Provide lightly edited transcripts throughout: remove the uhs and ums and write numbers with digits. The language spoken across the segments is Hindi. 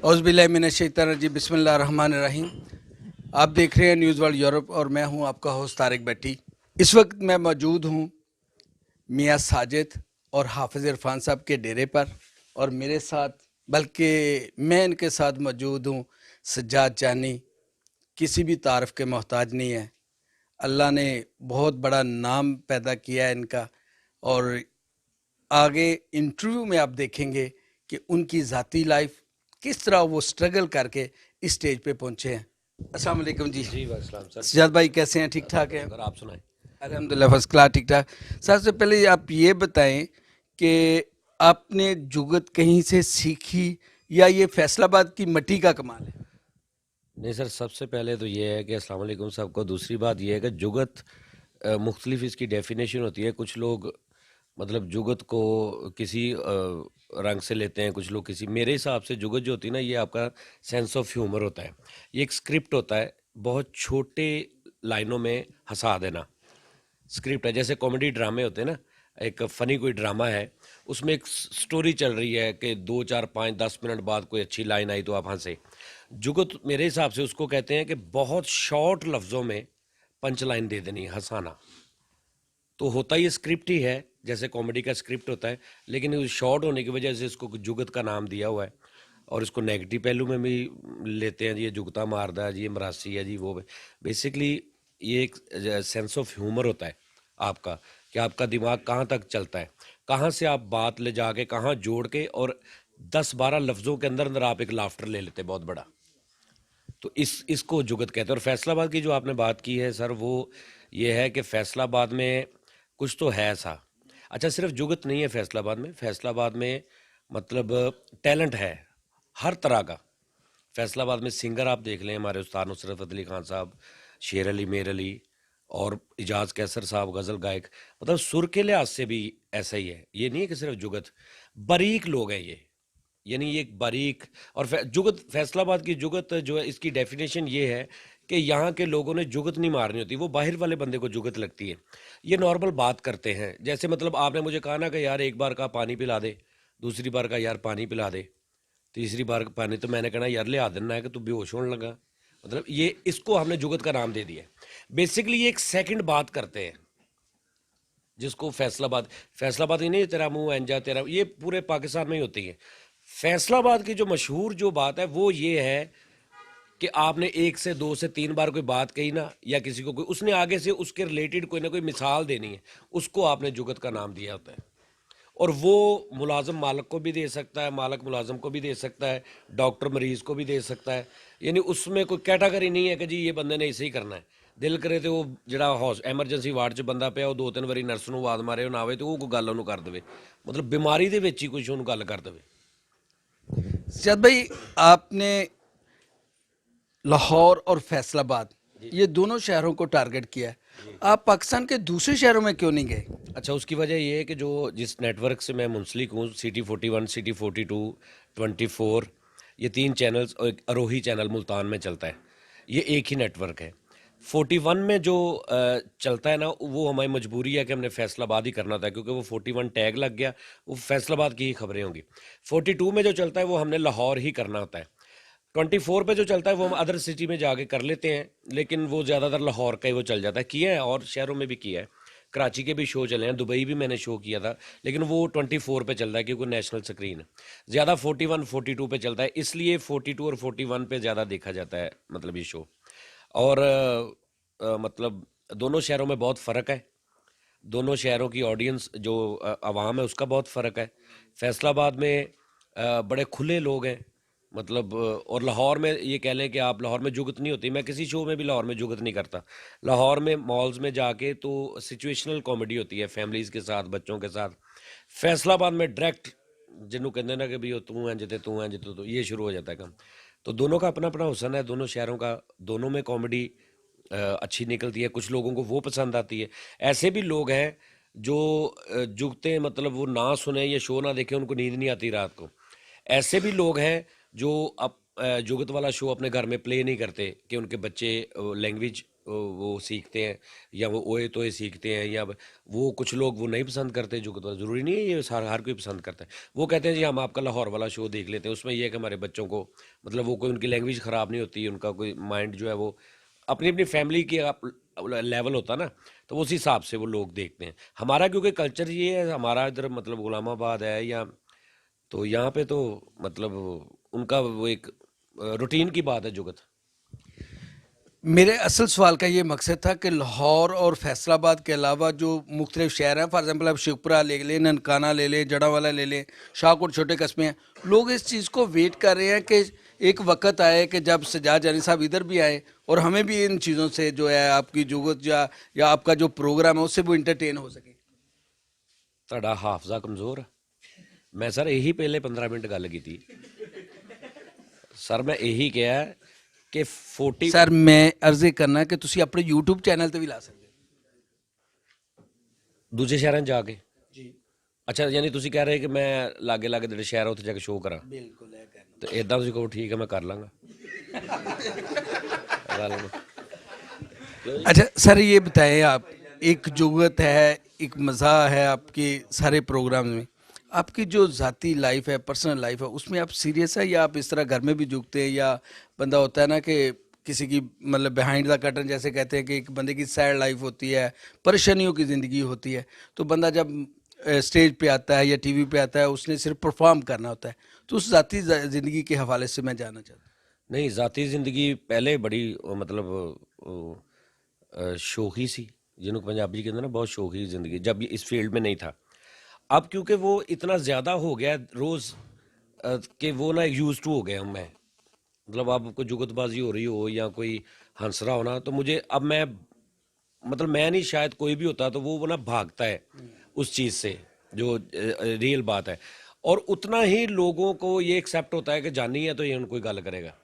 औज़ुबिल्लाहिमिनश्शैतानिर्रजीम बिस्मिल्लाहिर्रहमानिर्रहीम। आप देख रहे हैं न्यूज़ वर्ल्ड यूरोप और मैं हूं आपका होस्ट तारिक बैठी। इस वक्त मैं मौजूद हूं मियां साजिद और हाफिज़ इरफान साहब के डेरे पर और मेरे साथ बल्कि मैं इनके साथ मौजूद हूं सज्जाद जानी। किसी भी तारीफ़ के मोहताज नहीं है। अल्लाह ने बहुत बड़ा नाम पैदा किया है इनका और आगे इंटरव्यू में आप देखेंगे कि उनकी ज़ाती लाइफ किस तरह वो स्ट्रगल करके इस स्टेज पे पहुंचे हैं। अस्सलाम वालेकुम जी। जी वालेकुम सर। सजाद भाई कैसे हैं? ठीक ठाक हैं? अगर आप सुनाएं। अल्हम्दुलिल्लाह फर्स्ट क्लास ठीक ठाक। सबसे पहले आप ये बताएं कि आपने जुगत कहीं से सीखी या ये फैसलाबाद की मट्टी का कमाल है? नहीं सर, सबसे पहले तो ये है कि अस्सलाम वालेकुम सबको। दूसरी बात ये है कि जुगत मुख्तलिफ इसकी डेफिनेशन होती है। कुछ लोग मतलब जुगत को किसी रंग से लेते हैं, कुछ लोग किसी। मेरे हिसाब से जुगत जो होती है ना, ये आपका सेंस ऑफ ह्यूमर होता है। ये एक स्क्रिप्ट होता है, बहुत छोटे लाइनों में हंसा देना स्क्रिप्ट है। जैसे कॉमेडी ड्रामे होते हैं ना, एक फ़नी कोई ड्रामा है, उसमें एक स्टोरी चल रही है कि 2 4 5 10 मिनट बाद कोई अच्छी लाइन आई तो आप हंसे। जुगत मेरे हिसाब से उसको कहते हैं कि बहुत शॉर्ट लफ्ज़ों में पंच लाइन दे देनी, हंसाना। तो होता ये स्क्रिप्ट ही है, जैसे कॉमेडी का स्क्रिप्ट होता है, लेकिन शॉर्ट होने की वजह से इसको जुगत का नाम दिया हुआ है। और इसको नेगेटिव पहलू में भी लेते हैं जी, ये जुगता मारदा है जी, ये मरासी है जी, वो बेसिकली ये एक सेंस ऑफ ह्यूमर होता है आपका, कि आपका दिमाग कहाँ तक चलता है, कहाँ से आप बात ले जाके कहाँ जोड़ के, और 10 12 लफ्ज़ों के अंदर अंदर आप एक लाफ्टर ले लेते हैं बहुत बड़ा। तो इसको जुगत कहते हैं। और फैसलाबाद की जो आपने बात की है सर, वो ये है कि फैसलाबाद में कुछ तो है ऐसा। अच्छा, सिर्फ जुगत नहीं है फैसलाबाद में। फैसलाबाद में मतलब टैलेंट है हर तरह का। फैसलाबाद में सिंगर आप देख लें, हमारे उस्ताद नुसरत फ़तेह अली खान साहब, शेर अली, मेर अली और इजाज़ कैसर साहब गज़ल गायक। मतलब सुर के लिहाज से भी ऐसा ही है। ये नहीं है कि सिर्फ जुगत, बारीक लोग हैं ये। यानी ये एक बारीक। और जुगत, फैसलाबाद की जुगत जो है, इसकी डेफिनेशन ये है कि यहाँ के लोगों ने जुगत नहीं मारनी होती, वो बाहर वाले बंदे को जुगत लगती है। ये नॉर्मल बात करते हैं। जैसे मतलब आपने मुझे कहा ना कि यार एक बार का पानी पिला दे, दूसरी बार का यार पानी पिला दे, तीसरी बार का पानी, तो मैंने कहना यार ले आ देना है कि तू बेहोश होने लगा। मतलब ये, इसको हमने जुगत का नाम दे दिया। बेसिकली ये एक सेकंड बात करते हैं जिसको फैसलाबाद, फैसलाबाद ही नहीं, तेरा मुंह एंजा तेरा, ये पूरे पाकिस्तान में ही होती है। फैसलाबाद की जो मशहूर जो बात है वो ये है कि आपने 1 से 2 से 3 बार कोई बात कही ना, या किसी को कोई, उसने आगे से उसके रिलेटेड कोई ना कोई मिसाल देनी है, उसको आपने जुगत का नाम दिया होता है। और वो मुलाजम मालक को भी दे सकता है, मालक मुलाजम को भी दे सकता है, डॉक्टर मरीज को भी दे सकता है। यानी उसमें कोई कैटागरी नहीं है कि जी ये बंदे ने इसे ही करना है। दिल करे तो वो ਜਿਹੜਾ ਐਮਰਜੈਂਸੀ ਵਾਰਡ 'ਚ ਬੰਦਾ ਪਿਆ, ਉਹ 2 3 ਵਾਰੀ ਨਰਸ ਨੂੰ ਆਵਾਜ਼ ਮਾਰੇ, ਉਹ ਨਾ ਆਵੇ, ਤੇ ਉਹ ਕੋਈ ਗੱਲ ਉਹਨੂੰ ਕਰ ਦੇਵੇ, ਮਤਲਬ ਬਿਮਾਰੀ ਦੇ ਵਿੱਚ ਹੀ ਕੁਝ ਉਹਨੂੰ ਗੱਲ ਕਰ ਦੇਵੇ। सजाद भाई, आपने लाहौर और फैसलाबाद ये दोनों शहरों को टारगेट किया है। आप पाकिस्तान के दूसरे शहरों में क्यों नहीं गए? अच्छा, उसकी वजह ये है कि जो जिस नेटवर्क से मैं मुंसलिक हूँ, सिटी 41, सिटी 42, 24, ये 3 चैनल्स और एक अरोही चैनल मुल्तान में चलता है, ये एक ही नेटवर्क है। 41 में जो चलता है ना, वो हमारी मजबूरी है कि हमने फैसलाबाद ही करना था, क्योंकि वो 41 टैग लग गया, वो फैसलाबाद की ही खबरें होंगी। 42 में जो चलता है वो हमने लाहौर ही करना होता है। 24 पे जो चलता है वो हम अदर सिटी में जाके कर लेते हैं, लेकिन वो ज़्यादातर लाहौर का ही वो चल जाता है। किया है और शहरों में भी किया है, कराची के भी शो चले हैं, दुबई भी मैंने शो किया था, लेकिन वो 24 पे चल रहा है क्योंकि नेशनल स्क्रीन है। ज़्यादा 41 42 पे चलता है, इसलिए 42 और 41 पे ज़्यादा देखा जाता है, मतलब ये शो। और मतलब दोनों शहरों में बहुत फ़र्क है। दोनों शहरों की ऑडियंस जो आवाम है उसका बहुत फ़र्क है। फैसलाबाद में बड़े खुले लोग हैं, मतलब और लाहौर में ये कह लें कि आप, लाहौर में जुगत नहीं होती। मैं किसी शो में भी लाहौर में जुगत नहीं करता। लाहौर में मॉल्स में जाके तो सिचुएशनल कॉमेडी होती है, फैमिलीज़ के साथ, बच्चों के साथ। फैसलाबाद में डायरेक्ट जिन्हों कहते ना कि भी तू हैं जिते तू हैं जिते, तो ये शुरू हो जाता है काम। तो दोनों का अपना अपना हुसन है, दोनों शहरों का। दोनों में कॉमेडी अच्छी निकलती है, कुछ लोगों को वो पसंद आती है। ऐसे भी लोग हैं जो जुगते, मतलब वो ना सुने या शो ना देखें, उनको नींद नहीं आती रात को। ऐसे भी लोग हैं जो अब जुगत वाला शो अपने घर में प्ले नहीं करते कि उनके बच्चे लैंग्वेज वो सीखते हैं, या वो ओए तोए सीखते हैं, या वो कुछ लोग वो नहीं पसंद करते जुगत वाला। ज़रूरी नहीं है ये हर कोई पसंद करता है। वो कहते हैं जी हम आपका लाहौर वाला शो देख लेते हैं, उसमें ये है कि हमारे बच्चों को मतलब वो कोई उनकी लैंग्वेज ख़राब नहीं होती, उनका कोई माइंड जो है वो अपनी अपनी फैमिली के आप लेवल होता है ना, तो उस हिसाब से वो लोग देखते हैं। हमारा क्योंकि कल्चर ये है, हमारा इधर मतलब गुलामाबाद है, या तो यहाँ पे तो मतलब उनका वो एक रूटीन की बात है जुगत। मेरे असल सवाल का ये मकसद था कि लाहौर और फैसलाबाद के अलावा जो मुख्तलिफ शहर हैं, फॉर एग्जाम्पल आप शिवपुरा ले लें, ननकाना ले लें, जड़ावाला ले लें, शाहकोट, छोटे कस्बे हैं, लोग इस चीज़ को वेट कर रहे हैं कि एक वक्त आए कि जब सजाद जानी साहब इधर भी आए और हमें भी इन चीज़ों से जो है आपकी जुगत या आपका जो प्रोग्राम है उससे वो इंटरटेन हो सके। ਤੁਹਾਡਾ ਹਾਫਜ਼ਾ ਕਮਜ਼ੋਰ ਹੈ। ਮੈਂ ਸਰ ਇਹੀ ਪਹਿਲੇ 15 ਮਿੰਟ ਗੱਲ ਕੀਤੀ ਸਰ। ਮੈਂ ਇਹੀ ਕਿਹਾ ਕਿ 40 ਸਰ ਮੈਂ ਅਰਜ਼ ਇਹ ਕਰਨਾ ਕਿ ਤੁਸੀਂ ਆਪਣੇ YouTube ਚੈਨਲ ਤੇ ਵੀ ਲਾ ਸਕਦੇ ਹੋ। ਦੂਜੇ ਸ਼ਹਿਰਾਂ 'ਚ ਜਾ ਕੇ। ਜੀ ਅੱਛਾ, ਯਾਨੀ ਤੁਸੀਂ ਕਹਿ ਰਹੇ ਕਿ ਮੈਂ ਲਾਗੇ ਲਾਗੇ ਜਿਹੜੇ ਸ਼ਹਿਰ ਆ ਉੱਥੇ ਜਾ ਕੇ ਸ਼ੋਅ ਕਰਾਂ। ਬਿਲਕੁਲ ਇਹ ਕਹਿਣਾ। ਤੇ ਇਦਾਂ ਤੁਸੀਂ ਕਹੋ ਠੀਕ ਹੈ ਮੈਂ ਕਰ ਲਾਂਗਾ। ਗੱਲ ਨਹੀਂ। अच्छा सर ये बताएं आप, एक जुगत है, एक मज़ा है आपके सारे प्रोग्राम में, आपकी जो ज़ाती लाइफ है, पर्सनल लाइफ है, उसमें आप सीरियस है या आप इस तरह घर में भी जुगते हैं, या बंदा होता है ना कि किसी की मतलब बिहाइंड द कर्टन जैसे कहते हैं कि एक बंदे की सैड लाइफ होती है, परेशानियों की ज़िंदगी होती है, तो बंदा जब स्टेज पे आता है या टीवी पे आता है उसने सिर्फ परफॉर्म करना होता है, तो उस ज़ाती ज़िंदगी के हवाले से मैं जानना चाहता हूँ। नहीं, ज़ाती ज़िंदगी पहले बड़ी मतलब शौकी सी, जिन्हों पंजाबी कहते हैं ना, बहुत शौकी ज़िंदगी, जब ये इस फील्ड में नहीं था। अब क्योंकि वो इतना ज़्यादा हो गया रोज़ कि वो ना यूज़ टू हो गया हूँ मैं। मतलब अब कोई जुगतबाजी हो रही हो या कोई हंस रहा हो ना, तो मुझे अब मैं मतलब मैं नहीं, शायद कोई भी होता तो वो ना भागता है उस चीज़ से, जो रियल बात है। और उतना ही लोगों को ये एक्सेप्ट होता है कि जानी है तो ये उनको गल करेगा।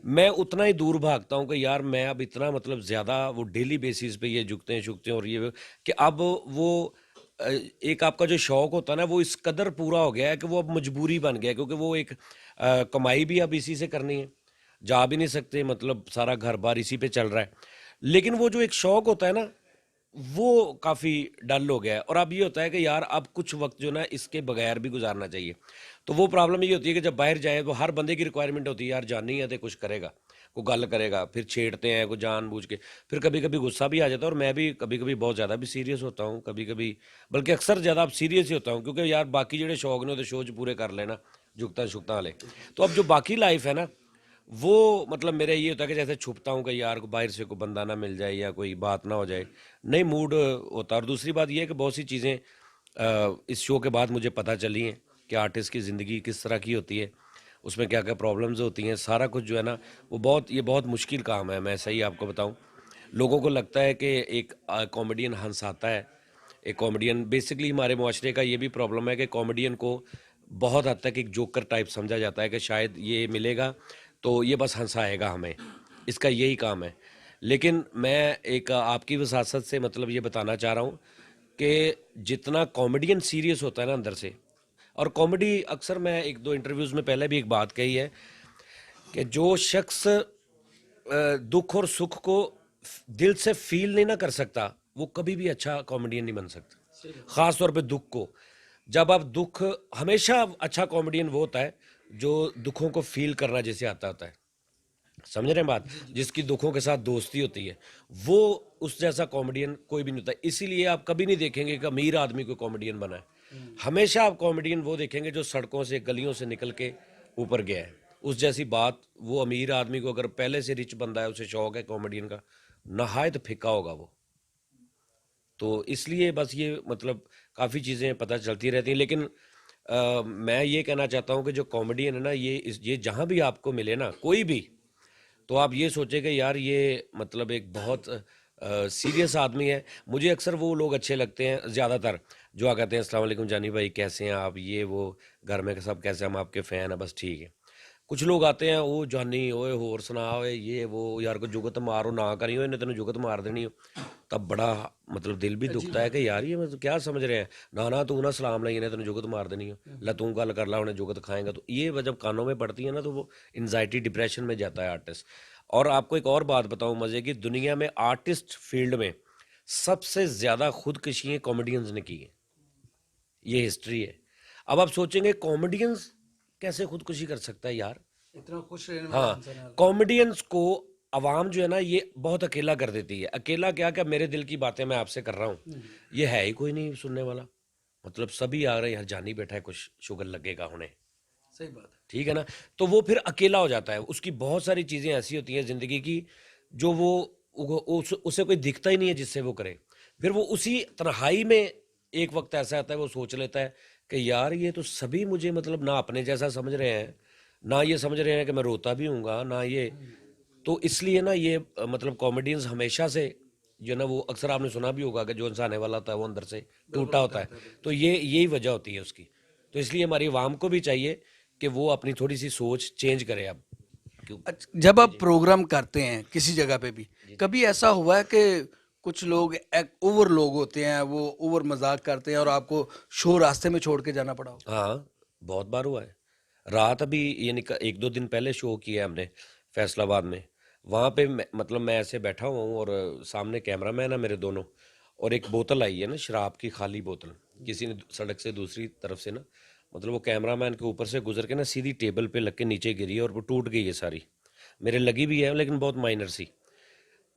मैं उतना ही दूर भागता हूँ कि यार मैं अब इतना मतलब ज़्यादा वो डेली बेसिस पे ये झुकते हैं शुकते हैं और ये कि अब वो एक आपका जो शौक होता है ना वो इस कदर पूरा हो गया है कि वो अब मजबूरी बन गया है, क्योंकि वो एक कमाई भी अब इसी से करनी है, जा भी नहीं सकते, मतलब सारा घर बार इसी पे चल रहा है। लेकिन वो जो एक शौक होता है ना वो काफ़ी डल हो गया है। और अब ये होता है कि यार अब कुछ वक्त जो ना इसके बगैर भी गुजारना चाहिए। तो वो प्रॉब्लम ये होती है कि जब बाहर जाए तो हर बंदे की रिक्वायरमेंट होती है यार जानी है तो कुछ करेगा, को गल करेगा, फिर छेड़ते हैं को जानबूझ के, फिर कभी कभी गुस्सा भी आ जाता है। और मैं भी कभी कभी बहुत ज़्यादा भी सीरियस होता हूँ, कभी कभी बल्कि अक्सर ज़्यादा अब सीरियस ही होता हूँ, क्योंकि यार बाकी जो शौक ने तो शो च पूरे कर लेना झुकता शुकता वाले। तो अब जो बाकी लाइफ है ना वो मतलब मेरा ये होता है कि जैसे छुपता हूँ कि यार बाहर से कोई बंदा ना मिल जाए या कोई बात ना हो जाए, नहीं मूड होता। और दूसरी बात ये है कि बहुत सी चीज़ें इस शो के बाद मुझे पता चली हैं कि आर्टिस्ट की ज़िंदगी किस तरह की होती है, उसमें क्या क्या प्रॉब्लम्स होती हैं, सारा कुछ जो है ना वो ये बहुत मुश्किल काम है। मैं सही आपको बताऊं, लोगों को लगता है कि एक कॉमेडियन हंसाता है, एक कॉमेडियन बेसिकली हमारे मुआशरे का ये भी प्रॉब्लम है कि कॉमेडियन को बहुत हद तक एक जोकर टाइप समझा जाता है कि शायद ये मिलेगा तो ये बस हंसाएगा हमें, इसका यही काम है। लेकिन मैं एक आपकी वसासत से मतलब ये बताना चाह रहा हूँ कि जितना कॉमेडियन सीरियस होता है ना अंदर से, और कॉमेडी अक्सर मैं एक दो इंटरव्यूज़ में पहले भी एक बात कही है कि जो शख्स दुख और सुख को दिल से फील नहीं ना कर सकता वो कभी भी अच्छा कॉमेडियन नहीं बन सकता। ख़ास तौर पे दुख को, जब आप दुख, हमेशा अच्छा कॉमेडियन वो होता है जो दुखों को फील करना जैसे आता होता है, समझ रहे हैं बात, जिसकी दुखों के साथ दोस्ती होती है, वो उस जैसा कॉमेडियन कोई भी नहीं होता। इसीलिए आप कभी नहीं देखेंगे कि अमीर आदमी को कॉमेडियन बना है। हमेशा आप कॉमेडियन वो देखेंगे जो सड़कों से गलियों से निकल के ऊपर गया है, उस जैसी बात। वो अमीर आदमी को अगर पहले से रिच बंदा है, उसे शौक है कॉमेडियन का, नहायत फिक्का होगा वो। तो इसलिए बस ये मतलब काफ़ी चीज़ें पता चलती रहती हैं। लेकिन मैं ये कहना चाहता हूँ कि जो कॉमेडियन है ना, ये जहाँ भी आपको मिले ना कोई भी, तो आप ये सोचें कि यार ये मतलब एक बहुत सीरियस आदमी है। मुझे अक्सर वो लोग अच्छे लगते हैं ज़्यादातर जो आ कहते हैं अस्सलाम वालेकुम जानी भाई कैसे हैं आप, ये वो घर में सब कैसे, हम आपके फ़ैन हैं, बस ठीक है। कुछ लोग आते हैं वो जानी ओए होर सुना ओए ये वो, यार को जुगत मारो ना करी हो, इन्हें तेन जुगत मार देनी हो, तब बड़ा मतलब दिल भी दुखता है कि यार ये मतलब क्या समझ रहे हैं, ना तू ना सलाम लाई, इन्हें तेन जुगत मार देनी हो, ला तू गल कर ला, उन्हें जुगत खाएंगा। तो ये जब कानों में पड़ती है ना तो वो एनजाइटी डिप्रेशन में जाता है आर्टिस्ट। और आपको एक और बात बताऊं मजे की, दुनिया में आर्टिस्ट फील्ड में सबसे ज्यादा खुदकुशियां कॉमेडियंस ने की है, ये हिस्ट्री है। अब आप सोचेंगे कॉमेडियंस कैसे खुदकुशी कर सकता है यार। इतना खुश रहने वाला हाँ, इंसान है। कॉमेडियंस को आवाम जो है ना ये बहुत अकेला कर देती है। अकेला क्या क्या, मेरे दिल की बातें मैं आपसे कर रहा हूँ, ये है ही कोई नहीं सुनने वाला। मतलब सभी आ रहे हैं यार, जान ही बैठा है, कुछ शुगर लगेगा उन्हें, सही बात है। ठीक है ना। तो वो फिर अकेला हो जाता है। उसकी बहुत सारी चीज़ें ऐसी होती हैं ज़िंदगी की जो उसे कोई दिखता ही नहीं है जिससे वो करे। फिर वो उसी तन्हाई में एक वक्त ऐसा आता है वो सोच लेता है कि यार ये तो सभी मुझे मतलब ना अपने जैसा समझ रहे हैं, ना ये समझ रहे हैं कि मैं रोता भी हूँगा ना ये। तो इसलिए ना ये मतलब कॉमेडियंस हमेशा से जो ना, वो अक्सर आपने सुना भी होगा कि जो इंसान आने वाला होता है वो अंदर से टूटा होता है। तो ये यही वजह होती है उसकी। तो इसलिए हमारी आवाम को भी चाहिए कि वो अपनी थोड़ी सी सोच चेंज करे अब। क्यों? अच्छा, जब आप प्रोग्राम करते हैं किसी जगह पे भी, कभी ऐसा हुआ है कि कुछ लोग ओवर लोग होते हैं, वो ओवर मजाक करते हैं और आपको शो रास्ते में छोड़ के जाना पड़ा हो? हाँ, बहुत बार हुआ है। रात अभी यानी एक दो दिन पहले शो किया है हमने फैसलाबाद में। वहाँ पे मतलब मैं ऐसे बैठा हुआ हूँ और सामने कैमरा मैन है मेरे दोनों, और एक बोतल आई है ना शराब की, खाली बोतल, किसी ने सड़क से दूसरी तरफ से ना, मतलब वो कैमरा मैन के ऊपर से गुजर के ना सीधी टेबल पे लग के नीचे गिरी है और वो टूट गई है सारी। मेरे लगी भी है लेकिन बहुत माइनर सी।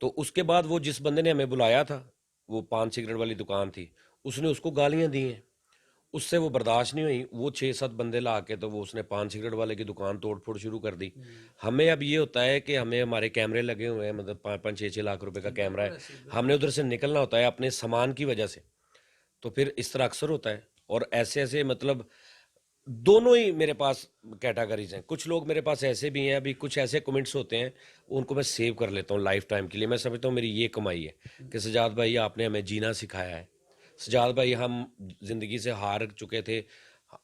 तो उसके बाद वो जिस बंदे ने हमें बुलाया था, वो पान सिगरेट वाली दुकान थी, उसने उसको गालियाँ दी हैं। उससे वो बर्दाश्त नहीं हुई, वो 6-7 बंदे ला के तो वो उसने पान सिगरेट वाले की दुकान तोड़ फोड़ शुरू कर दी। हमें अब ये होता है कि हमें हमारे कैमरे लगे हुए हैं, मतलब 5-5 6-6 लाख रुपए का कैमरा है, हमने उधर से निकलना होता है अपने सामान की वजह से। तो फिर इस तरह अक्सर होता है। और ऐसे ऐसे मतलब दोनों ही मेरे पास कैटेगरीज हैं। कुछ लोग मेरे पास ऐसे भी हैं, अभी कुछ ऐसे कमेंट्स होते हैं उनको मैं सेव कर लेता हूँ लाइफ टाइम के लिए। मैं समझता हूँ मेरी ये कमाई है कि सजाद भाई आपने हमें जीना सिखाया है, सजाद भाई हम जिंदगी से हार चुके थे,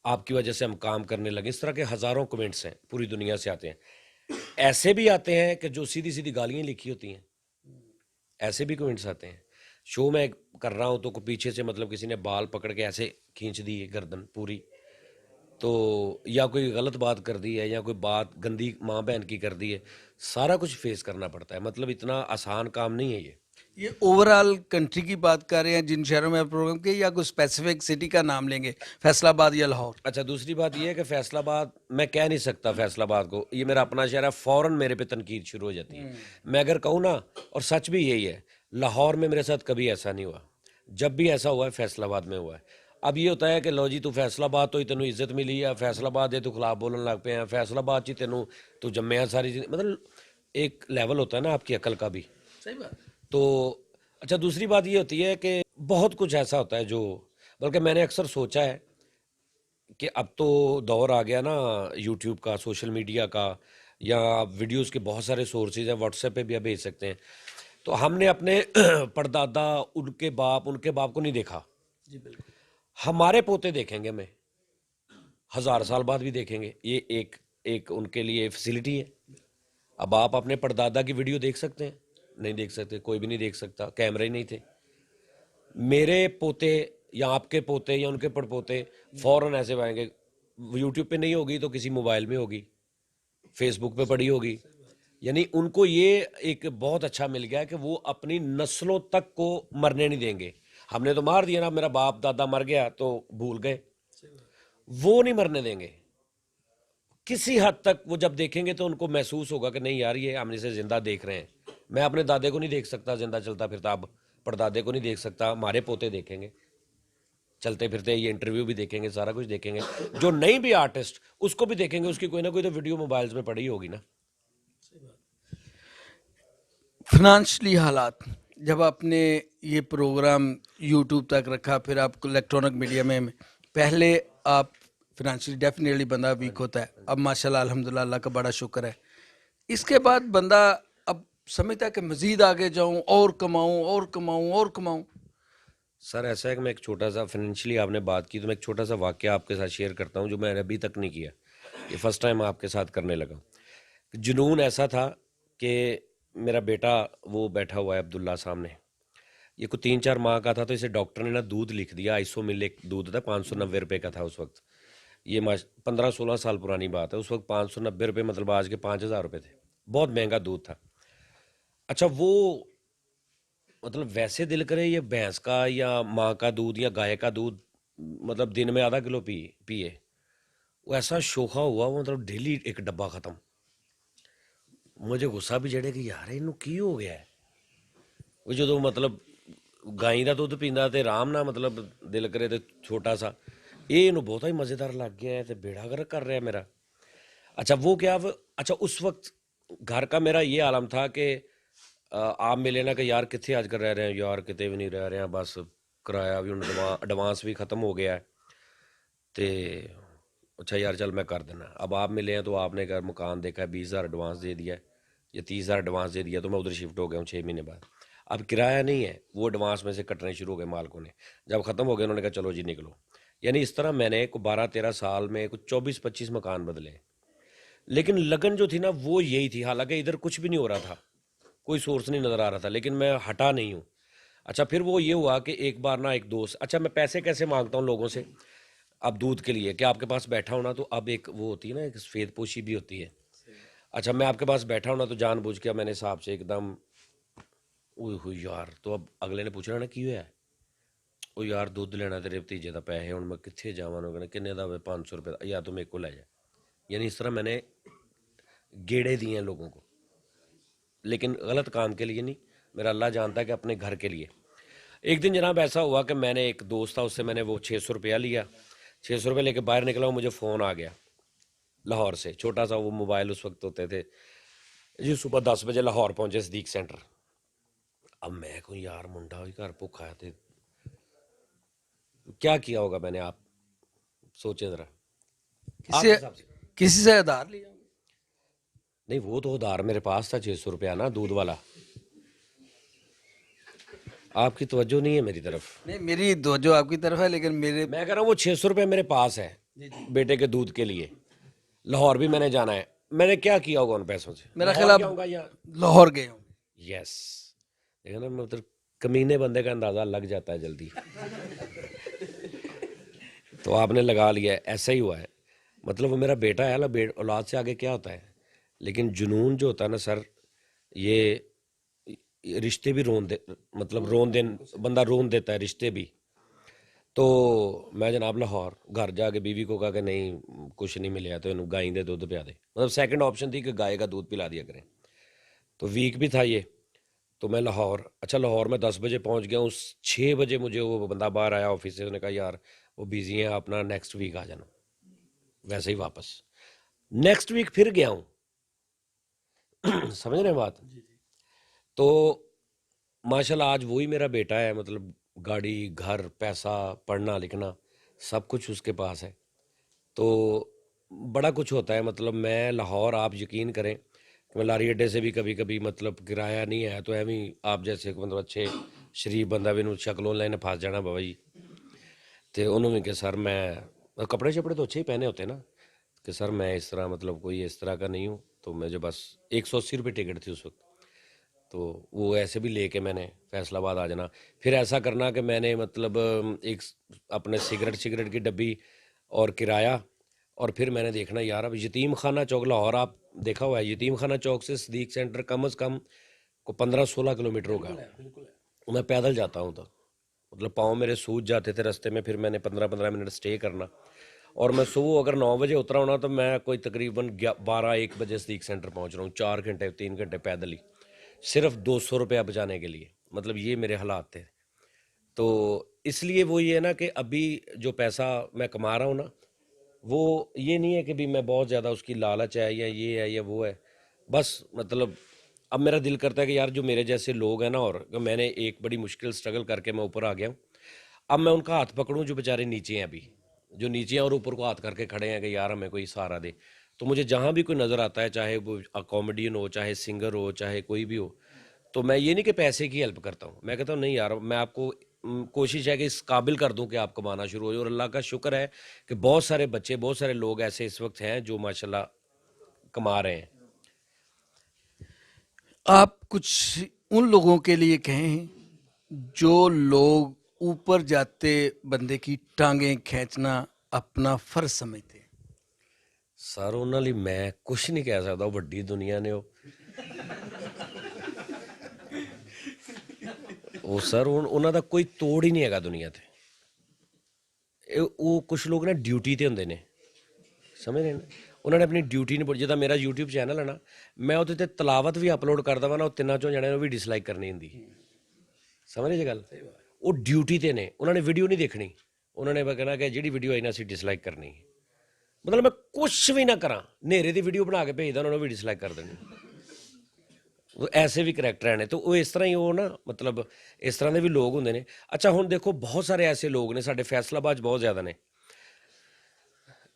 आपकी वजह से हम काम करने लगे। इस तरह के हज़ारों कमेंट्स हैं, पूरी दुनिया से आते हैं। ऐसे भी आते हैं कि जो सीधी सीधी गालियाँ लिखी होती हैं, ऐसे भी कमेंट्स आते हैं। शो में कर रहा हूँ तो पीछे से मतलब किसी ने बाल पकड़ के ऐसे खींच दी है गर्दन पूरी, तो या कोई गलत बात कर दी है या कोई बात गंदी माँ बहन की कर दी है, सारा कुछ फेस करना पड़ता है। मतलब इतना आसान काम नहीं है ये ओवरऑल कंट्री की बात कर रहे हैं जिन शहरों में आप प्रोग्राम किए, या कोई स्पेसिफिक सिटी का नाम लेंगे, फैसलाबाद या लाहौर? अच्छा, दूसरी बात यह है कि फैसलाबाद मैं कह नहीं सकता, फैसलाबाद को, ये मेरा अपना शहर है, फ़ौरन मेरे पे तनकीद शुरू हो जाती है। मैं अगर कहूँ ना, और सच भी यही है, लाहौर में मेरे साथ कभी ऐसा नहीं हुआ। जब भी ऐसा हुआ है फैसलाबाद में हुआ है। अब ये होता है कि लो जी तू फैसलाबाद तो तेनों इज्जत मिली है, फैसलाबाद दे तू खिलाफ बोलन लग पे हैं, फैसलाबाद ची तेनों तू जम्मे सारी जिंदगी, मतलब एक लेवल होता है ना आपकी अकल का भी। सही बात। तो अच्छा, दूसरी बात ये होती है कि बहुत कुछ ऐसा होता है जो, बल्कि मैंने अक्सर सोचा है कि अब तो दौर आ गया ना यूट्यूब का, सोशल मीडिया का, या आप वीडियोस के बहुत सारे सोर्सेज हैं, व्हाट्सएप पे भी आप भेज सकते हैं। तो हमने अपने परदादा, उनके बाप को नहीं देखा, जी बिल्कुल। हमारे पोते देखेंगे, हमें 1000 साल बाद भी देखेंगे। ये एक एक उनके लिए फैसिलिटी है। अब आप अपने परदादा की वीडियो देख सकते हैं? नहीं देख सकते, कोई भी नहीं देख सकता, कैमरे ही नहीं थे। मेरे पोते या आपके पोते या उनके पड़पोते फौरन ऐसे आएंगे, यूट्यूब पे नहीं होगी तो किसी मोबाइल में होगी, फेसबुक पे पड़ी होगी। यानी उनको ये एक बहुत अच्छा मिल गया कि वो अपनी नस्लों तक को मरने नहीं देंगे। हमने तो मार दिया ना, मेरा बाप दादा मर गया तो भूल गए, वो नहीं मरने देंगे। किसी हद तक वो जब देखेंगे तो उनको महसूस होगा कि नहीं यार ये हम इसे जिंदा देख रहे हैं। मैं अपने दादे को नहीं देख सकता जिंदा चलता फिरता, अब परदादे को नहीं देख सकता, हमारे पोते देखेंगे चलते फिरते, ये इंटरव्यू भी देखेंगे, सारा कुछ देखेंगे। जो नहीं भी आर्टिस्ट उसको भी देखेंगे, उसकी कोई ना कोई तो वीडियो मोबाइल्स में पड़ी होगी ना। फिनेंशियली हालात, जब आपने ये प्रोग्राम यूट्यूब तक रखा, फिर आपको इलेक्ट्रॉनिक मीडिया में, पहले आप फिनेंशियली डेफिनेटली बंदा वीक होता है, अब माशाल्लाह अल्हम्दुलिल्लाह अल्लाह का बड़ा शुक्र है। इसके बाद बंदा अब समझता है कि मज़ीद आगे जाऊं और कमाऊं और कमाऊं और कमाऊं। सर ऐसा है कि मैं एक छोटा सा, फाइनेंशियली आपने बात की तो मैं एक छोटा सा वाक्य आपके साथ शेयर करता हूँ जो मैंने अभी तक नहीं किया, ये फर्स्ट टाइम आपके साथ करने लगा। जुनून ऐसा था कि मेरा बेटा वो बैठा हुआ है अब्दुल्ला सामने, ये को 3-4 माह का था, तो इसे डॉक्टर ने ना दूध लिख दिया, आइसोमिल एक दूध था, 590 रुपये का था उस वक्त। ये 15-16 साल पुरानी बात है। उस वक्त 590 रुपये मतलब आज के 5000 रुपये थे, बहुत महंगा दूध था। अच्छा वो मतलब वैसे दिल करे ये भैंस का या माँ का दूध या गाय का दूध, मतलब दिन में आधा किलो पिए। वो ऐसा शोखा हुआ, वो मतलब डेली एक डब्बा खत्म। मुझे गुस्सा भी चढ़े कि यार ਇਹਨੂੰ ਕੀ ਹੋ ਗਿਆ ਹੈ। ਉਹ ਜਦੋਂ ਮਤਲਬ ਗਾਈ ਦਾ ਦੁੱਧ ਪੀਂਦਾ ਤੇ ਆਰਾਮ ਨਾਲ ਮਤਲਬ ਦਿਲ ਕਰੇ ਤੇ ਛੋਟਾ ਸਾ, ਇਹ ਇਹਨੂੰ ਬਹੁਤਾ ਹੀ ਮਜ਼ੇਦਾਰ ਲੱਗ ਗਿਆ ਹੈ ਤੇ ਬੇੜਾ ਗਰਕ कर रहा है मेरा। अच्छा वो क्या अच्छा उस वक्त घर का मेरा ये आलम था कि आप मिले ना कि यार कितने आजकल रह रहे हैं, यार कितने भी नहीं रह रहे हैं, बस किराया भी एडवांस भी ख़त्म हो गया है। तो अच्छा यार चल मैं कर देना। अब आप मिले हैं तो आपने घर मकान देखा है, 20,000 एडवांस दे दिया है या 30,000 एडवांस दे दिया, तो मैं उधर शिफ्ट हो गया हूँ 6 महीने बाद। अब किराया नहीं है, वो एडवांस में से कटने शुरू हो गए मालिकों ने। जब ख़त्म हो गए उन्होंने कहा चलो जी निकलो। यानी इस तरह मैंने कुछ 12-13 साल में कुछ 24-25 मकान बदले। लेकिन लगन जो थी ना वो यही थी, हालांकि इधर कुछ भी नहीं हो रहा था, कोई सोर्स नहीं नज़र आ रहा था, लेकिन मैं हटा नहीं हूँ। अच्छा फिर वो ये हुआ कि एक बार ना एक दोस्त, अच्छा मैं पैसे कैसे मांगता हूँ लोगों से अब दूध के लिए कि आपके पास बैठा हूँ ना, तो अब एक वो होती है ना, एक सफ़ेद पोशी भी होती है। अच्छा मैं आपके पास बैठा हूँ ना, तो जानबूझ के मैंने साहब से एकदम ओए हुई यार, तो अब अगले ने पूछना ना की होया है? ਉਹ ਯਾਰ ਦੁੱਧ ਲੈਣਾ ਤੇਰੇ ਭਤੀਜੇ ਦਾ ਪੈਸੇ ਹੁਣ ਮੈਂ ਕਿੱਥੇ ਜਾਵਾਂ, ਉਹਨੂੰ ਕਹਿੰਦਾ ਕਿੰਨੇ ਦਾ ਹੋਵੇ, 500 रुपये ਦਾ, या तो मेरे को ले जा। यानी इस तरह मैंने गेड़े दिए हैं लोगों को, लेकिन गलत काम के लिए नहीं, मेरा अल्लाह जानता है कि अपने घर के लिए। एक दिन जनाब ऐसा हुआ कि मैंने एक दोस्त था, उससे मैंने वो 600 रुपया लिया। 600 रुपये लेके बाहर निकला, मुझे फ़ोन आ गया लाहौर से, छोटा सा वो मोबाइल उस वक्त होते थे जी। सुबह 10 बजे लाहौर पहुंचे सदीक सेंटर। अब मैं कहूँ यार मुंडा भी घर भुखा है, तो क्या किया होगा मैंने, आप सोचे ज़रा आपके किसी हिसाब से। किसी से उधार लिया? नहीं वो तो उधार मेरे पास था 600 रुपया ना, दूध वाला। आपकी तवज्जो नहीं है मेरी तरफ। नहीं, मेरी जो आपकी तरफ है, लेकिन मेरे मैं कह रहा हूँ वो 600 रुपये मेरे पास है बेटे के दूध के लिए। लाहौर भी मैंने जाना है, मैंने क्या किया होगा उन पैसों से? मेरा लाहौर ख्याल क्या आप होगा या लाहौर गए होंगे। यस, देखा ना, मतलब कमीने बंदे का अंदाज़ा लग जाता है जल्दी। तो आपने लगा लिया है, ऐसा ही हुआ है। मतलब वो मेरा बेटा है ना, औलाद से आगे क्या होता है। लेकिन जुनून जो होता है ना सर, ये रिश्ते भी रोन दे, मतलब रोन दे, बंदा रोन देता है रिश्ते भी। तो मैं जनाब लाहौर घर जाके बीवी को कहा कि नहीं कुछ नहीं मिले तो इन्हों गाय दे दूध पिया दे, मतलब सेकंड ऑप्शन थी कि गाय का दूध पिला दिया करें। तो वीक भी था ये। तो मैं लाहौर, अच्छा लाहौर में 10 बजे पहुंच गया हूँ। 6 बजे मुझे वो बंदा बाहर आया ऑफिस से, उसने कहा यार वो बिजी है, अपना नेक्स्ट वीक आ जाना। वैसे ही वापस नेक्स्ट वीक फिर गया हूँ। समझ रहे हैं बात। तो माशाल्लाह आज वही मेरा बेटा है, मतलब गाड़ी घर पैसा पढ़ना लिखना सब कुछ उसके पास है। तो बड़ा कुछ होता है। मतलब मैं लाहौर, आप यकीन करें कि मैं लारी अड्डे से भी कभी कभी मतलब किराया नहीं है तो एवं आप जैसे मतलब अच्छे शरीफ बंदा भी शक्लों लेने फंस जाना बाबा जी। तो उन्होंने कि सर मैं कपड़े शपड़े तो अच्छे ही पहने होते ना, कि सर मैं इस तरह मतलब कोई इस तरह का नहीं हूँ। तो मुझे बस 180 रुपये टिकट थी उस वक्त, तो वो ऐसे भी लेके मैंने फैसलाबाद आ जाना। फिर ऐसा करना कि मैंने मतलब एक अपने सिगरेट की डब्बी और किराया, और फिर मैंने देखना यार अब यतीम खाना चौक, लाहौर आप देखा हुआ है, यतीम खाना चौक से सदीक सेंटर कम से कम को 15-16 किलोमीटर होगा। मैं पैदल जाता हूँ तो मतलब पाँव मेरे सूज जाते थे रास्ते में। फिर मैंने 15-15 मिनट स्टे करना, और मैं सुबह अगर 9 बजे उतरा हूँ ना तो मैं कोई तकरीबन 12-1 बजे सदीक सेंटर पहुँच रहा हूँ, 4 घंटे 3 घंटे पैदल ही, सिर्फ 200 रुपया बचाने के लिए। मतलब ये मेरे हालात थे। तो इसलिए वो ये है ना कि अभी जो पैसा मैं कमा रहा हूँ ना, वो ये नहीं है कि भी मैं बहुत ज़्यादा उसकी लालच है या ये है या वो है। बस मतलब अब मेरा दिल करता है कि यार जो मेरे जैसे लोग हैं ना, और मैंने एक बड़ी मुश्किल स्ट्रगल करके मैं ऊपर आ गया हूँ, अब मैं उनका हाथ पकड़ूं जो बेचारे नीचे हैं अभी, जो नीचे हैं और ऊपर को हाथ करके खड़े हैं कि यार हमें कोई सहारा दे। तो मुझे जहाँ भी कोई नज़र आता है, चाहे वो कॉमेडियन हो, चाहे सिंगर हो, चाहे कोई भी हो, तो मैं ये नहीं कि पैसे की हेल्प करता हूँ। मैं कहता हूँ नहीं यार, मैं आपको कोशिश है कि इस काबिल कर दूं कि आप कमाना शुरू हो जाए। और अल्लाह का शुक्र है कि बहुत सारे बच्चे, बहुत सारे लोग ऐसे इस वक्त हैं जो माशाल्लाह कमा रहे हैं। आप कुछ उन लोगों के लिए कहें जो लोग ऊपर जाते बंदे की टांगें खींचना अपना फर्ज समझते हैं। सर उन्होंने लिए मैं कुछ नहीं कह सकता, वो बड़ी दुनिया ने वो ਉਹ ਸਰ ਉਹਨਾਂ ਦਾ ਕੋਈ ਤੋੜ ਹੀ ਨਹੀਂ ਹੈਗਾ ਦੁਨੀਆ ਤੇ। ਉਹ ਕੁਝ ਲੋਕ ਨਾ ਡਿਊਟੀ ਤੇ ਹੁੰਦੇ ਨੇ, ਸਮਝ ਰਹੇ ਨੇ, ਉਹਨਾਂ ਨੇ ਆਪਣੀ ਡਿਊਟੀ ਨਹੀਂ ਜਿੱਦਾਂ ਮੇਰਾ YouTube ਚੈਨਲ ਹੈ ਨਾ, ਮੈਂ ਉਹਦੇ ਤੇ ਤਲਾਵਤ ਵੀ ਅਪਲੋਡ ਕਰਦਾ ਵਾ ਨਾ, ਉਹ ਤਿੰਨਾਂ ਚੋਂ ਜਣਿਆਂ ਨੂੰ ਵੀ ਡਿਸਲਾਈਕ ਕਰਨੀ ਹੁੰਦੀ, ਸਮਝ ਜੇ ਗੱਲ। ਉਹ ਡਿਊਟੀ ਤੇ ਨੇ, ਉਹਨਾਂ ਨੇ ਵੀਡੀਓ ਨਹੀਂ ਦੇਖਣੀ, ਉਹਨਾਂ ਨੇ ਕਹਿਣਾ ਕਿ ਜਿਹੜੀ ਵੀਡੀਓ ਆਈ ਨਾ ਅਸੀਂ ਡਿਸਲਾਈਕ ਕਰਨੀ। ਮਤਲਬ ਮੈਂ ਕੁਛ ਵੀ ਨਾ ਕਰਾਂ, ਹਨੇਰੇ ਦੀ ਵੀਡੀਓ ਬਣਾ ਕੇ ਭੇਜਦਾ, ਉਹਨਾਂ ਨੂੰ ਵੀ ਡਿਸਲਾਈਕ ਕਰ ਦੇਣੀ। ਉਹ ਐਸੇ ਵੀ ਕਰੈਕਟਰ ਨੇ, ਤਾਂ ਉਹ ਇਸ ਤਰ੍ਹਾਂ ਹੀ ਉਹ ਨਾ ਮਤਲਬ ਇਸ ਤਰ੍ਹਾਂ ਦੇ ਵੀ ਲੋਕ ਹੁੰਦੇ ਨੇ। ਅੱਛਾ ਹੁਣ ਦੇਖੋ ਬਹੁਤ ਸਾਰੇ ਐਸੇ ਲੋਕ ਨੇ ਸਾਡੇ ਫੈਸਲਾਬਾਦ 'ਚ ਬਹੁਤ ਜ਼ਿਆਦਾ ਨੇ,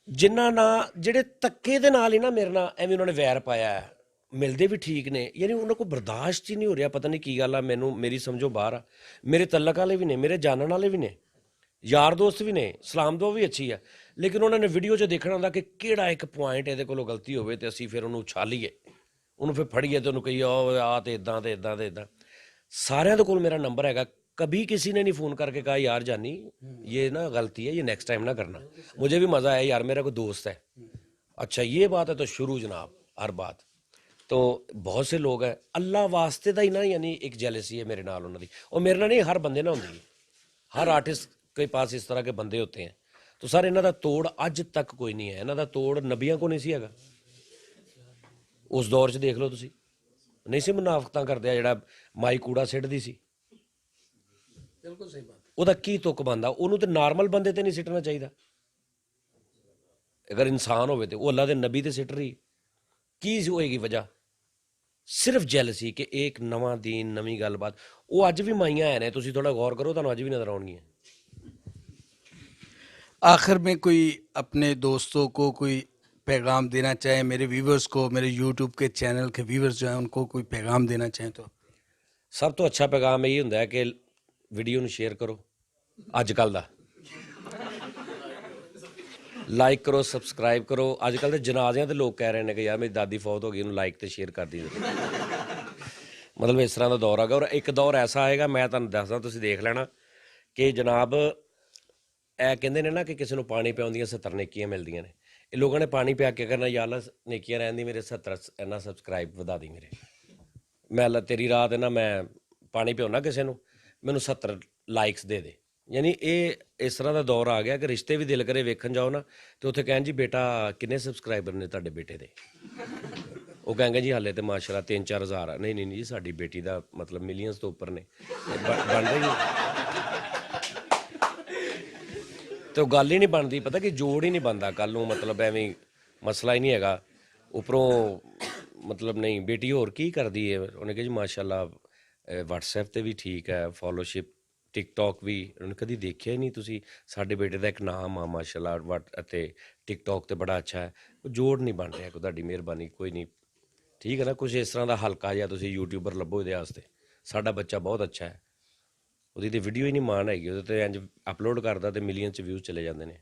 ਜਿਨ੍ਹਾਂ ਨਾਲ ਜਿਹੜੇ ਧੱਕੇ ਦੇ ਨਾਲ ਹੀ ਨਾ ਮੇਰੇ ਨਾਲ ਐਵੇਂ ਉਹਨਾਂ ਨੇ ਵੈਰ ਪਾਇਆ ਹੈ, ਮਿਲਦੇ ਵੀ ਠੀਕ ਨੇ, ਯਾਨੀ ਉਹਨਾਂ ਕੋਲ ਬਰਦਾਸ਼ਤ ਹੀ ਨਹੀਂ ਹੋ ਰਿਹਾ, ਪਤਾ ਨਹੀਂ ਕੀ ਗੱਲ ਆ, ਮੈਨੂੰ ਮੇਰੀ ਸਮਝੋ ਬਾਹਰ ਆ। ਮੇਰੇ ਤਲਕ ਵਾਲੇ ਵੀ ਨੇ, ਮੇਰੇ ਜਾਣਨ ਵਾਲੇ ਵੀ ਨੇ, ਯਾਰ ਦੋਸਤ ਵੀ ਨੇ, ਸਲਾਮ ਦੁਆ ਵੀ ਅੱਛੀ ਆ, ਲੇਕਿਨ ਉਹਨਾਂ ਨੇ ਵੀਡੀਓ 'ਚ ਦੇਖਣਾ ਹੁੰਦਾ ਕਿ ਕਿਹੜਾ ਇੱਕ ਪੁਆਇੰਟ ਇਹਦੇ ਕੋਲੋਂ ਗਲਤੀ ਹੋਵੇ ਤੇ ਅਸੀਂ ਫਿਰ ਉਹਨੂੰ ਉਛਾਲੀਏ, ਉਹਨੂੰ ਫਿਰ ਫੜੀਏ ਤੇ ਉਹਨੂੰ ਕਹੀਏ ਆ ਤੇ ਇਦਾਂ ਤੇ ਇਦਾਂ ਤੇ ਇਦਾਂ। ਸਾਰਿਆਂ ਦੇ ਕੋਲ ਮੇਰਾ ਨੰਬਰ ਹੈਗਾ, कभी किसी ने नहीं फ़ोन करके कहा यार जानी ये ना गलती है, ये नेक्स्ट टाइम ना करना। मुझे भी मज़ा आया यार, मेरा कोई दोस्त है, अच्छा ये बात है तो शुरू जनाब हर बात। तो बहुत से लोग हैं अल्लाह वास्ते ਦਾ ਹੀ ਨਾ, यानी एक जेलसी है मेरे नाल उन्होंने, और मेरे नाल नहीं हर बंदे ना होंगी, हर आर्टिस्ट के पास इस तरह के बंदे होते हैं। तो सर इन्हों का तोड़ अज तक कोई नहीं है, इन्हों का तोड़ नबियां को नहीं सी हैगा। उस दौर 'ਚ देख लो तुसी, नहीं सी मुनाफकतां करदे ਜਿਹੜਾ ਮਾਈ ਕੂੜਾ ਸਿੱਟਦੀ ਸੀ, बिल्कुल सही बात। ਉਹਦਾ ਕੀ ਤੁੱਕ ਬਣਦਾ? ਉਹਨੂੰ ਤੇ ਨਾਰਮਲ ਬੰਦੇ ਤੇ ਨਹੀਂ ਸਿੱਟਣਾ ਚਾਹੀਦਾ, ਅਗਰ ਇਨਸਾਨ ਹੋਵੇ ਤੇ। ਉਹ ਅੱਲਾ ਦੇ ਨਬੀ ਤੇ ਸਿੱਟ ਰਹੀ, ਕੀ ਹੋਏਗੀ ਵਜ੍ਹਾ? ਸਿਰਫ ਜੈਲਸੀ ਕਿ ਇੱਕ ਨਵਾਂ ਦੀਨ, ਨਵੀਂ ਗੱਲਬਾਤ। ਉਹ ਅੱਜ ਵੀ ਮਾਈਆਂ ਆਏ ਨੇ, ਤੁਸੀਂ ਥੋੜਾ ਗੌਰ ਕਰੋ, ਤੁਹਾਨੂੰ ਅੱਜ ਵੀ ਨਜ਼ਰ ਆਉਣਗੀਆਂ। आखिर में कोई अपने दोस्तों को कोई पैगाम देना चाहे, मेरे व्यूवर्स को, मेरे YouTube के चैनल के व्यूवर्स जो हैं उनको कोई पैगाम देना चाहें तो? ਸਭ ਤੋਂ ਅੱਛਾ ਪੈਗਾਮ ਇਹ ਹੁੰਦਾ ਹੈ ਕਿ ਵੀਡੀਓ ਨੂੰ ਸ਼ੇਅਰ ਕਰੋ, ਅੱਜ ਕੱਲ੍ਹ ਦਾ ਲਾਈਕ ਕਰੋ, ਸਬਸਕ੍ਰਾਈਬ ਕਰੋ। ਅੱਜ ਕੱਲ੍ਹ ਦੇ ਜਨਾਜ਼ਿਆਂ ਤੇ ਲੋਕ ਕਹਿ ਰਹੇ ਨੇ ਕਿ ਯਾਰ ਮੇਰੀ ਦਾਦੀ ਫੌਤ ਹੋ ਗਈ, ਉਹਨੂੰ ਲਾਈਕ ਤੇ ਸ਼ੇਅਰ ਕਰ ਦਿਓ। ਮਤਲਬ ਇਸ ਤਰ੍ਹਾਂ ਦਾ ਦੌਰ ਆ ਗਿਆ, ਔਰ ਇੱਕ ਦੌਰ ਐਸਾ ਆਏਗਾ, ਮੈਂ ਤੁਹਾਨੂੰ ਦੱਸਦਾ, ਤੁਸੀਂ ਦੇਖ ਲੈਣਾ ਕਿ ਜਨਾਬ ਇਹ ਕਹਿੰਦੇ ਨੇ ਨਾ ਕਿ ਕਿਸੇ ਨੂੰ ਪਾਣੀ ਪਿਆਉਂਦੀਆਂ 70 ਨੇਕੀਆਂ ਮਿਲਦੀਆਂ ਨੇ। ਇਹ ਲੋਕਾਂ ਨੇ ਪਾਣੀ ਪਿਆ ਕੇ ਕਰਨਾ, ਯਾ ਅੱਲਾ ਨੇਕੀਆਂ ਰਹਿੰਦੀ ਮੇਰੇ 70 ਇੰਨਾ ਸਬਸਕ੍ਰਾਈਬ ਵਧਾ ਦੀ ਮੇਰੇ, ਮੈਂ ਅੱਲਾ ਤੇਰੀ ਰਾਹ ਤੇ ਨਾ ਮੈਂ ਪਾਣੀ ਪਿਆਉਣਾ ਕਿਸੇ ਨੂੰ, ਮੈਨੂੰ 70 ਲਾਈਕਸ ਦੇ ਦੇ। ਯਾਨੀ ਇਹ ਇਸ ਤਰ੍ਹਾਂ ਦਾ ਦੌਰ ਆ ਗਿਆ ਕਿ ਰਿਸ਼ਤੇ ਵੀ ਦਿਲ ਕਰੇ ਵੇਖਣ ਜਾਓ ਨਾ ਤੇ ਉੱਥੇ ਕਹਿਣ ਜੀ ਬੇਟਾ ਕਿੰਨੇ ਸਬਸਕ੍ਰਾਈਬਰ ਨੇ ਤੁਹਾਡੇ ਬੇਟੇ ਦੇ? ਉਹ ਕਹਿੰਗੇ ਜੀ ਹਾਲੇ ਤੇ ਮਾਸ਼ਾਅੱਲਾ 3-4 ਹਜ਼ਾਰ ਆ। ਨਹੀਂ ਜੀ, ਸਾਡੀ ਬੇਟੀ ਦਾ ਮਤਲਬ ਮਿਲੀਅਨਸ ਤੋਂ ਉੱਪਰ ਨੇ, ਬਣ ਰਹੀ ਤੇ ਉਹ ਗੱਲ ਹੀ ਨਹੀਂ ਬਣਦੀ। ਪਤਾ ਕਿ ਜੋੜ ਹੀ ਨਹੀਂ ਬਣਦਾ ਕੱਲ ਨੂੰ, ਮਤਲਬ ਐਵੇਂ ਮਸਲਾ ਹੀ ਨਹੀਂ ਹੈਗਾ। ਉੱਪਰੋਂ ਮਤਲਬ ਨਹੀਂ ਬੇਟੀ ਹੋਰ ਕੀ ਕਰਦੀ ਹੈ? ਉਹਨੇ ਕਿਹਾ ਜੀ ਮਾਸ਼ਾਅੱਲਾ WhatsApp ਤੇ ਵੀ ਠੀਕ ਹੈ, ਫੋਲੋਸ਼ਿਪ, ਟਿਕਟੋਕ ਵੀ। ਉਹਨੇ ਕਦੀ ਦੇਖਿਆ ਹੀ ਨਹੀਂ ਤੁਸੀਂ, ਸਾਡੇ ਬੇਟੇ ਦਾ ਇੱਕ ਨਾਮ ਆ ਮਾਸ਼ਾਅੱਲਾ ਅਤੇ ਟਿਕਟੋਕ ਤੇ ਬੜਾ ਅੱਛਾ ਹੈ। ਉਹ ਜੋੜ ਨਹੀਂ ਬਣ ਰਿਹਾ, ਕੋਈ ਤੁਹਾਡੀ ਮਿਹਰਬਾਨੀ ਕੋਈ ਨਹੀਂ, ਠੀਕ ਹੈ ਨਾ। ਕੁਝ ਇਸ ਤਰ੍ਹਾਂ ਦਾ ਹਲਕਾ ਜਿਹਾ ਤੁਸੀਂ ਯੂਟਿਊਬਰ ਲੱਭੋ ਇਹਦੇ ਵਾਸਤੇ। ਸਾਡਾ ਬੱਚਾ ਬਹੁਤ ਅੱਛਾ ਹੈ, ਉਹਦੀ ਤੇ ਵੀਡੀਓ ਹੀ ਨਹੀਂ ਮਾਣ ਹੈਗੀ, ਉਹਦੇ ਤੇ ਇੰਜ ਅਪਲੋਡ ਕਰਦਾ ਤੇ ਮਿਲੀਅਨ 'ਚ ਵਿਊਜ਼ ਚਲੇ ਜਾਂਦੇ ਨੇ।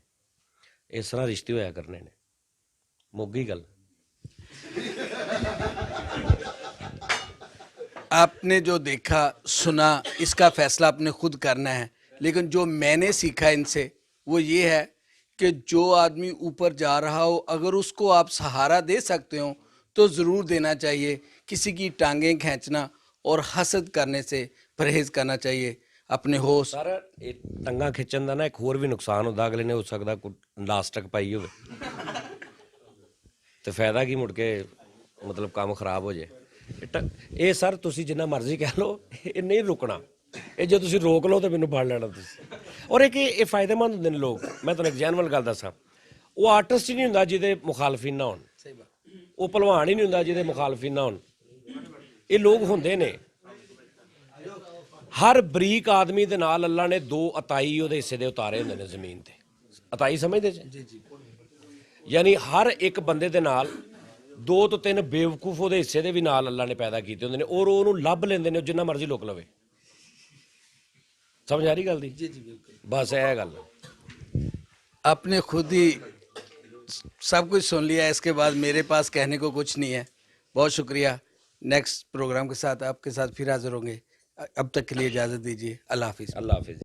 ਇਸ ਤਰ੍ਹਾਂ ਰਿਸ਼ਤੇ ਹੋਇਆ ਕਰਨੇ ਨੇ, ਮੁੱਕ ਗਈ ਗੱਲ। आपने जो देखा सुना इसका फैसला आपने खुद करना है, लेकिन जो मैंने सीखा इनसे वो ये है कि जो आदमी ऊपर जा रहा हो अगर उसको आप सहारा दे सकते हो तो ज़रूर देना चाहिए। किसी की टांगें खींचना और हसद करने से परहेज़ करना चाहिए। अपने होश ਸਰ ਇਹ ਟੰਗਾਂ ਖਿੱਚਣ ਦਾ ਨਾ ਇੱਕ ਹੋਰ ਵੀ ਨੁਕਸਾਨ ਹੁੰਦਾ, ਅਗਲੇ ਨੇ ਹੋ ਸਕਦਾ ਲਾਸਟਕ ਪਾਈ ਹੋਵੇ ਤੇ ਫਾਇਦਾ ਕੀ, ਮੁੜ ਕੇ ਮਤਲਬ ਕੰਮ ਖਰਾਬ ਹੋ ਜੇ। ਇਹ ਸਰ ਤੁਸੀਂ ਜਿੰਨਾ ਮਰਜ਼ੀ ਕਹਿ ਲਓ, ਇਹ ਨਹੀਂ ਰੁਕਣਾ। ਇਹ ਜੇ ਤੁਸੀਂ ਰੋਕ ਲਓ ਤਾਂ ਮੈਨੂੰ ਫੜ ਲੈਣਾ ਤੁਸੀਂ। ਔਰ ਇਹ ਫਾਇਦੇਮੰਦ ਹੁੰਦੇ ਨੇ ਲੋਕ। ਮੈਂ ਤੁਹਾਨੂੰ ਇੱਕ ਜੈਨੂਅਲ ਗੱਲ ਦੱਸਾਂ, ਉਹ ਆਰਟਿਸਟ ਹੀ ਨਹੀਂ ਹੁੰਦਾ ਜਿਹਦੇ ਮੁਖਾਲਫੀਨ ਨਾ ਹੋਣ, ਉਹ ਭਲਵਾਨ ਹੀ ਨਹੀਂ ਹੁੰਦਾ ਜਿਹਦੇ ਮੁਖਾਲਫੀਨ ਨਾ ਹੋਣ। ਇਹ ਲੋਕ ਹੁੰਦੇ ਨੇ। ਹਰ ਬਰੀਕ ਆਦਮੀ ਦੇ ਨਾਲ ਅੱਲਾ ਨੇ 2 ਅਤਾਈ ਉਹਦੇ ਹਿੱਸੇ ਦੇ ਉਤਾਰੇ ਹੁੰਦੇ ਨੇ ਜ਼ਮੀਨ ਤੇ। ਅਤਾਈ ਸਮਝਦੇ ਜੀ? ਯਾਨੀ ਹਰ ਇੱਕ ਬੰਦੇ ਦੇ ਨਾਲ 2 ਤੋਂ 3 ਬੇਵਕੂਫ ਉਹਦੇ ਹਿੱਸੇ ਦੇ ਵੀ ਨਾਲ ਅੱਲਾ ਨੇ ਪੈਦਾ ਕੀਤੇ ਹੁੰਦੇ ਨੇ, ਔਰ ਉਹਨੂੰ ਲੱਭ ਲੈਂਦੇ ਨੇ, ਜਿੰਨਾ ਮਰਜ਼ੀ ਲੁਕ ਲਵੇ। समझ आ रही गल दी? जी बिल्कुल, बस है गल। आपने खुद ही सब कुछ सुन लिया, इसके बाद मेरे पास कहने को कुछ नहीं है। बहुत शुक्रिया। नेक्स्ट प्रोग्राम के साथ आपके साथ फिर हाजिर होंगे। अब तक के लिए इजाज़त दीजिए। अल्लाह हाफिज़। अल्लाह हाफिज़।